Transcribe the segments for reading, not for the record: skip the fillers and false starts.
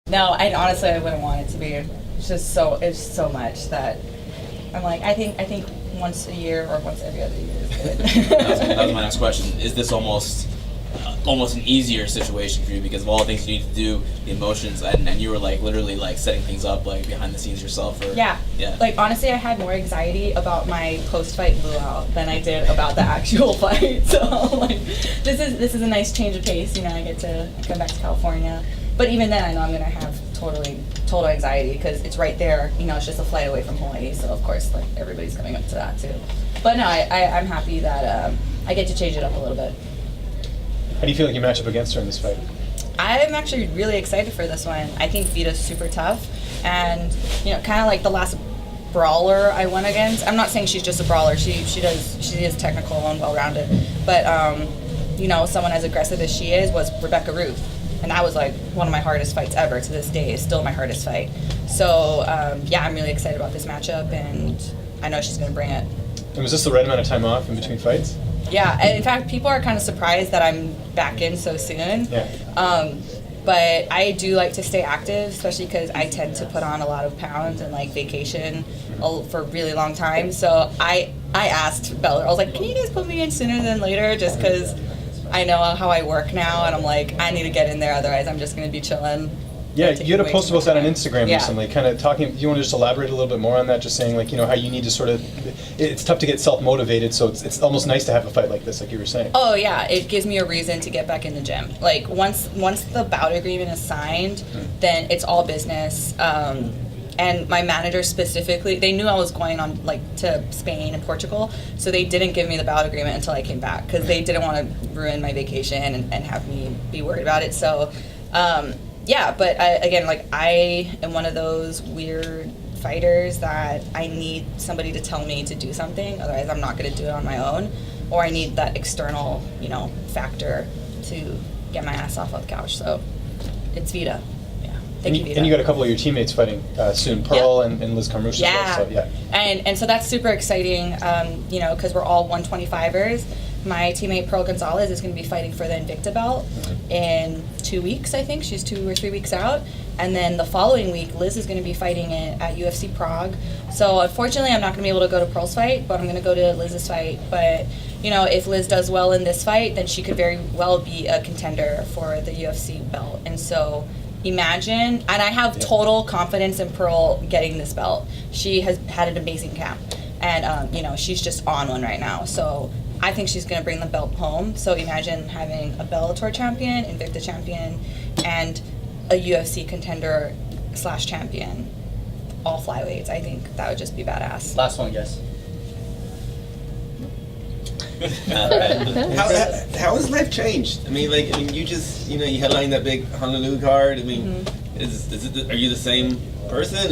No, I honestly I wouldn't want it to be. It's so much that I'm like, I think once a year or once every other year is good. That was my next question. Is this almost an easier situation for you because of all the things you need to do, the emotions, and you were like literally like setting things up like behind the scenes yourself? Or, yeah. Like honestly, I had more anxiety about my post-fight blowout than I did about the actual fight. So like, this is a nice change of pace. You know, I get to come back to California, but even then, I know I'm gonna have total anxiety because it's right there. You know, it's just a flight away from Hawaii. So of course, like everybody's coming up to that too. But no, I'm happy that I get to change it up a little bit. How do you feel like you match up against her in this fight? I'm actually really excited for this one. I think Veta's super tough, and you know, kind of like the last brawler I went against. I'm not saying she's just a brawler. She is technical and well-rounded, but you know, someone as aggressive as she is was Rebecca Ruth, and that was like one of my hardest fights ever. To this day, is still my hardest fight. So yeah, I'm really excited about this matchup, and I know she's going to bring it. And was this the right amount of time off in between fights? Yeah, and in fact, people are kind of surprised that I'm back in so soon. Yeah. But I do like to stay active, especially because I tend to put on a lot of pounds and like vacation for a really long time. So I asked Bellator, I was like, can you guys put me in sooner than later? Just because I know how I work now, and I'm like, I need to get in there, otherwise I'm just going to be chilling. Yeah, you had a post about that on Instagram Yeah. recently, kind of talking, do you want to just elaborate a little bit more on that, just saying like, you know, how you need to sort of, it's tough to get self-motivated, so it's almost nice to have a fight like this, like you were saying. Oh yeah, it gives me a reason to get back in the gym. Like once the bout agreement is signed, then it's all business. And my manager specifically, they knew I was going on like to Spain and Portugal, so they didn't give me the bout agreement until I came back because they didn't want to ruin my vacation and have me be worried about it. So yeah, but again, like I am one of those weird fighters that I need somebody to tell me to do something, otherwise I'm not going to do it on my own, or I need that external, you know, factor to get my ass off the couch. So it's Veta. And you got a couple of your teammates fighting soon, Pearl and Liz Carmouche as well. So, yeah. And so that's super exciting, you know, because we're all 125ers. My teammate Pearl Gonzalez is going to be fighting for the Invicta belt in 2 weeks, I think. She's 2 or 3 weeks out. And then the following week, Liz is going to be fighting it at UFC Prague. So unfortunately, I'm not going to be able to go to Pearl's fight, but I'm going to go to Liz's fight. But, you know, if Liz does well in this fight, then she could very well be a contender for the UFC belt. And so imagine, and I have total confidence in Pearl getting this belt. She has had an amazing camp, and you know, she's just on one right now. So I think she's going to bring the belt home. So imagine having a Bellator champion, Invicta champion, and a UFC contender / champion, all flyweights. I think that would just be badass. Last one, guys. How has life changed? I mean, you just, you know, you headline that big Honolulu card. I mean, are you the same person? I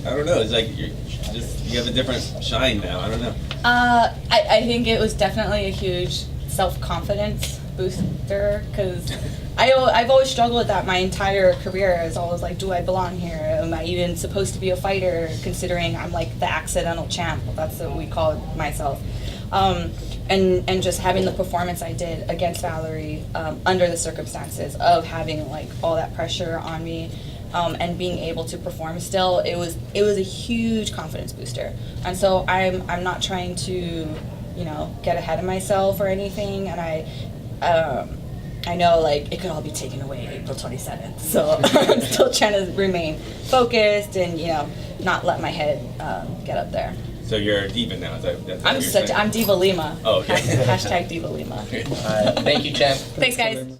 don't know. It's like you have a different shine now. I don't know. I think it was definitely a huge self-confidence booster because I've always struggled with that my entire career. It's always like, do I belong here? Am I even supposed to be a fighter, considering I'm like the accidental champ? That's what we call myself. And just having the performance I did against Valerie under the circumstances of having like all that pressure on me, and being able to perform still, it was a huge confidence booster. And so I'm not trying to, you know, get ahead of myself or anything. And I know like it could all be taken away April 27th. So I'm still trying to remain focused and, you know, not let my head get up there. So you're a diva now. I'm Diva Lima. Oh, okay. Hashtag Diva Lima. Thank you, champ. Thanks, guys.